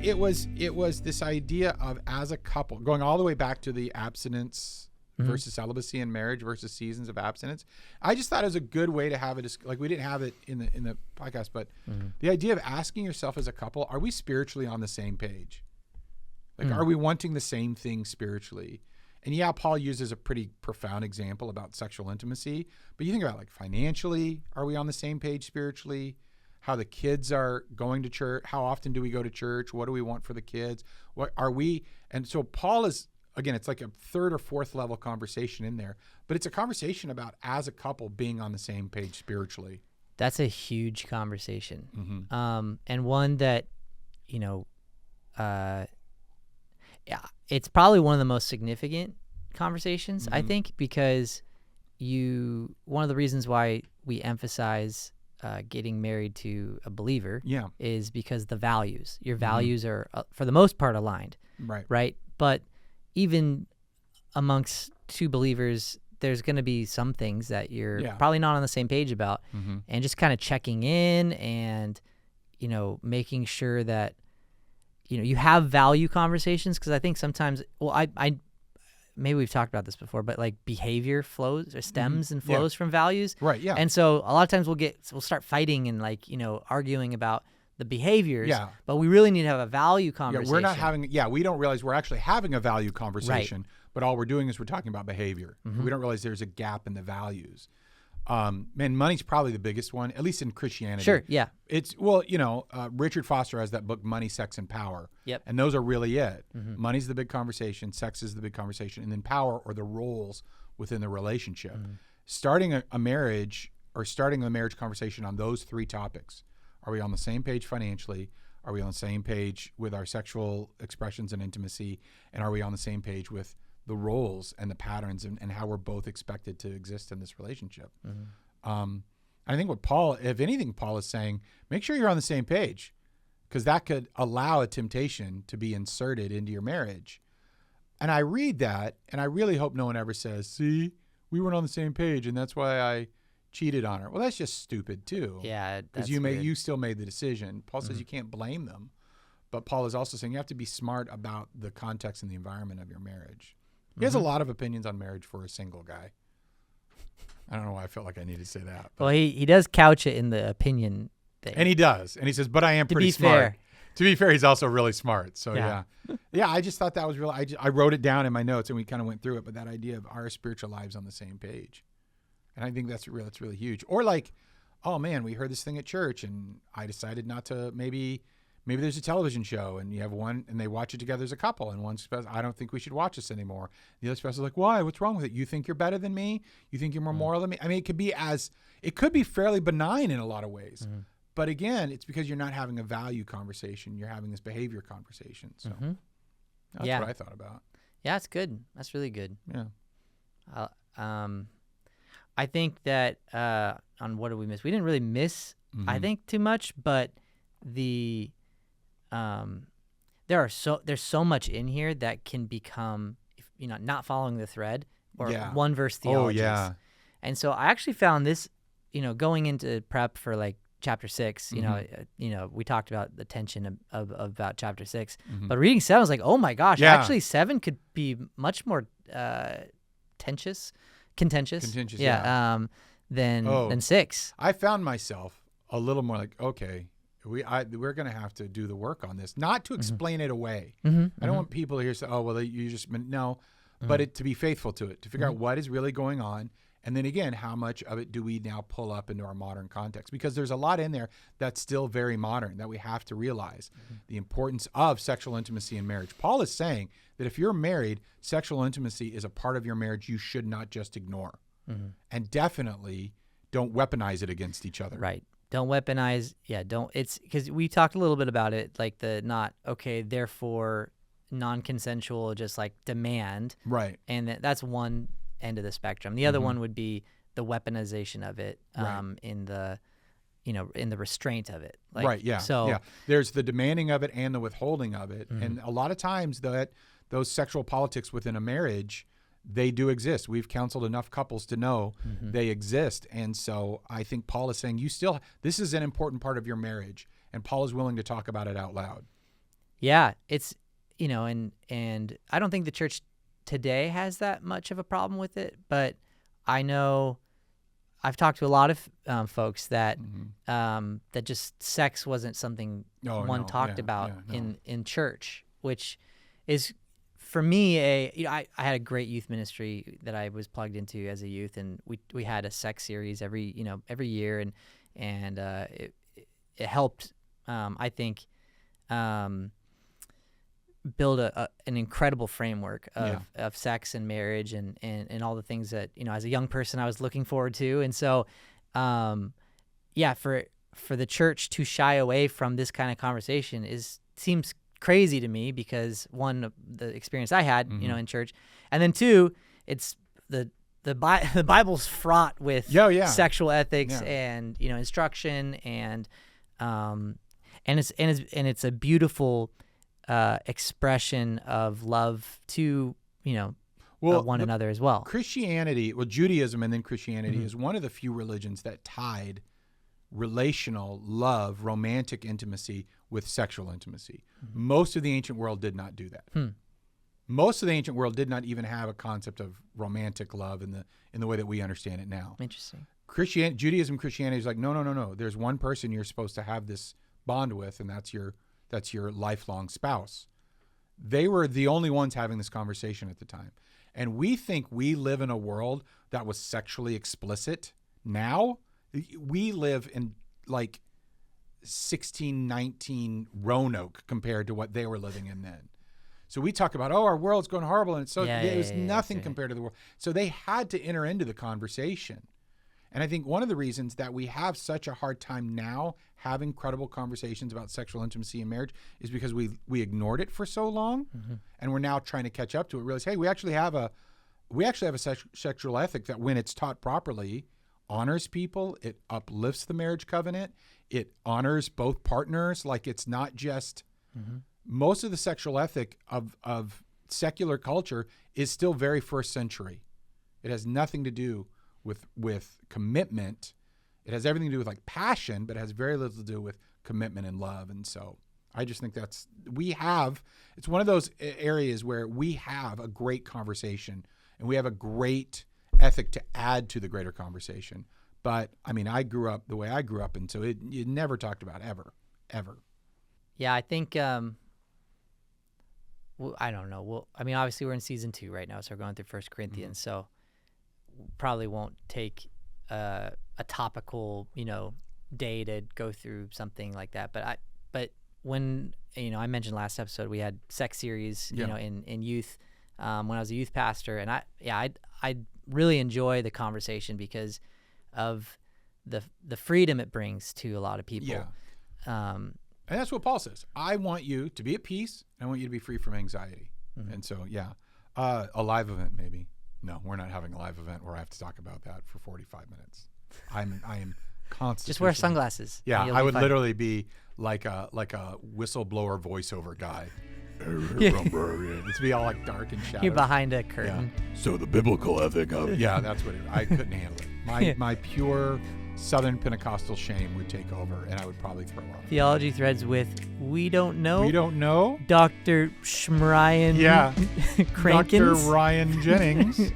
it was this idea of, as a couple, going all the way back to the abstinence versus celibacy in marriage versus seasons of abstinence. I just thought it was a good way to have it. Like, we didn't have it in the podcast, but the idea of asking yourself as a couple, are we spiritually on the same page? Like, are we wanting the same thing spiritually? And yeah, Paul uses a pretty profound example about sexual intimacy, but you think about, like, financially, are we on the same page spiritually? How the kids are going to church? How often do we go to church? What do we want for the kids? What are we? And so Paul is, again, it's like a third or fourth level conversation in there, but it's a conversation about, as a couple, being on the same page spiritually. That's a huge conversation. And one that, yeah, it's probably one of the most significant conversations, I think, because one of the reasons why we emphasize getting married to a believer is because your values are, for the most part, aligned. Right. But even amongst two believers, there's going to be some things that you're probably not on the same page about, and just kind of checking in and, making sure that, you have value conversations. Because I think sometimes, I maybe we've talked about this before, but like behavior flows or stems and flows from values. Right. Yeah. And so a lot of times we'll start fighting and arguing about the behaviors. Yeah. But we really need to have a value conversation. We're not having. Yeah. We don't realize we're actually having a value conversation, but all we're doing is we're talking about behavior. We don't realize there's a gap in the values. Man, money's probably the biggest one, at least in Christianity. Sure, yeah. It's, Richard Foster has that book, Money, Sex, and Power. Yep. And those are really it. Money's the big conversation, sex is the big conversation, and then power, or the roles within the relationship. Starting a marriage, or starting the marriage conversation on those three topics. Are we on the same page financially? Are we on the same page with our sexual expressions and intimacy? And are we on the same page with the roles and the patterns and how we're both expected to exist in this relationship? I think what Paul, if anything, Paul is saying, make sure you're on the same page, because that could allow a temptation to be inserted into your marriage. And I read that, and I really hope no one ever says, see, we weren't on the same page, and that's why I cheated on her. Well, that's just stupid too. Yeah, because you still made the decision. Paul says you can't blame them, but Paul is also saying you have to be smart about the context and the environment of your marriage. He has a lot of opinions on marriage for a single guy. I don't know why I felt like I needed to say that. Well, he does couch it in the opinion thing. And he does. And he says, but I am pretty smart. Fair. To be fair, he's also really smart. So, yeah. I just thought that was real. I wrote it down in my notes, and we kind of went through it. But that idea of our spiritual lives on the same page. And I think that's really huge. Or like, oh, man, we heard this thing at church, and I decided not to maybe there's a television show, and you have one, and they watch it together as a couple, and one spouse, I don't think we should watch this anymore. The other spouse is like, why? What's wrong with it? You think you're better than me? You think you're more moral than me? I mean, it could be fairly benign in a lot of ways. But again, it's because you're not having a value conversation. You're having this behavior conversation. So that's what I thought about. Yeah, it's good. That's really good. Yeah. I think that on what did we miss? We didn't really miss, I think, too much, but there's so much in here that can become, not following the thread or one verse theologies. Oh, yeah. And so I actually found this, going into prep for like chapter 6, we talked about the tension of about chapter 6, but reading 7 I was like, oh my gosh, actually 7 could be much more contentious. Than 6. I found myself a little more like, okay, we're going to have to do the work on this, not to explain it away. I don't want people to hear say, oh, well, you just, no, but to be faithful to it, to figure out what is really going on. And then again, how much of it do we now pull up into our modern context? Because there's a lot in there that's still very modern that we have to realize the importance of sexual intimacy in marriage. Paul is saying that if you're married, sexual intimacy is a part of your marriage you should not just ignore. And definitely don't weaponize it against each other. Right. Don't weaponize. Yeah, don't. It's because we talked a little bit about it, like the not, okay, therefore non-consensual, just like demand. Right. And that's one end of the spectrum. The other one would be the weaponization of it in the restraint of it. Like, right, yeah. So yeah. There's the demanding of it and the withholding of it. And a lot of times those sexual politics within a marriage, they do exist. We've counseled enough couples to know they exist. And so I think Paul is saying this is an important part of your marriage, and Paul is willing to talk about it out loud. Yeah, it's, and I don't think the church today has that much of a problem with it, but I know I've talked to a lot of folks that that just sex wasn't something talked about in church, which is for me I had a great youth ministry that I was plugged into as a youth, and we had a sex series every year, and it helped I think build an incredible framework of sex and marriage and all the things that, as a young person I was looking forward to. And so, for the church to shy away from this kind of conversation seems crazy to me, because one, the experience I had, in church, and then two, it's the Bible's fraught with sexual ethics and, instruction, and it's a beautiful expression of love to one another as well. Christianity, Judaism and then Christianity is one of the few religions that tied relational love, romantic intimacy with sexual intimacy. Most of the ancient world did not do that. Most of the ancient world did not even have a concept of romantic love in the way that we understand it now. Interesting. Judaism, Christianity is like, no. There's one person you're supposed to have this bond with, and that's your lifelong spouse. They were the only ones having this conversation at the time. And we think we live in a world that was sexually explicit. Now, we live in like 1619 Roanoke compared to what they were living in then. So we talk about, our world's going horrible, and it was nothing compared to the world. So they had to enter into the conversation. And I think one of the reasons that we have such a hard time now having credible conversations about sexual intimacy in marriage is because we ignored it for so long, and we're now trying to catch up to it. Realize, hey, we actually have a sexual ethic that, when it's taught properly, honors people. It uplifts the marriage covenant. It honors both partners. Like, it's not just most of the sexual ethic of secular culture is still very first century. It has nothing to do with commitment. It has everything to do with like passion, but it has very little to do with commitment and love. And so I just think it's one of those areas where we have a great conversation and we have a great ethic to add to the greater conversation. But I mean, I grew up the way I grew up, and so you never talked about ever. Yeah, I think, I don't know. Well, I mean, obviously we're in season 2 right now, so we're going through 1 Corinthians. So probably won't take a topical, day to go through something like that. But when, I mentioned last episode, we had sex series, in youth, when I was a youth pastor, and I really enjoy the conversation because of the freedom it brings to a lot of people. Yeah. And that's what Paul says. I want you to be at peace, and I want you to be free from anxiety. And so, a live event maybe. No, we're not having a live event where I have to talk about that for 45 minutes. I am constantly. Just wear sunglasses. Yeah, I would literally be like a whistleblower voiceover guy. It's be all like dark and shadowy. You're behind a curtain. Yeah. So the biblical ethic of that's what I couldn't handle it. My pure Southern Pentecostal shame would take over, and I would probably throw up. Theology Threads with We Don't Know. We don't know. Dr. Schmryan. Yeah. Crankins. Dr. Ryan Jennings.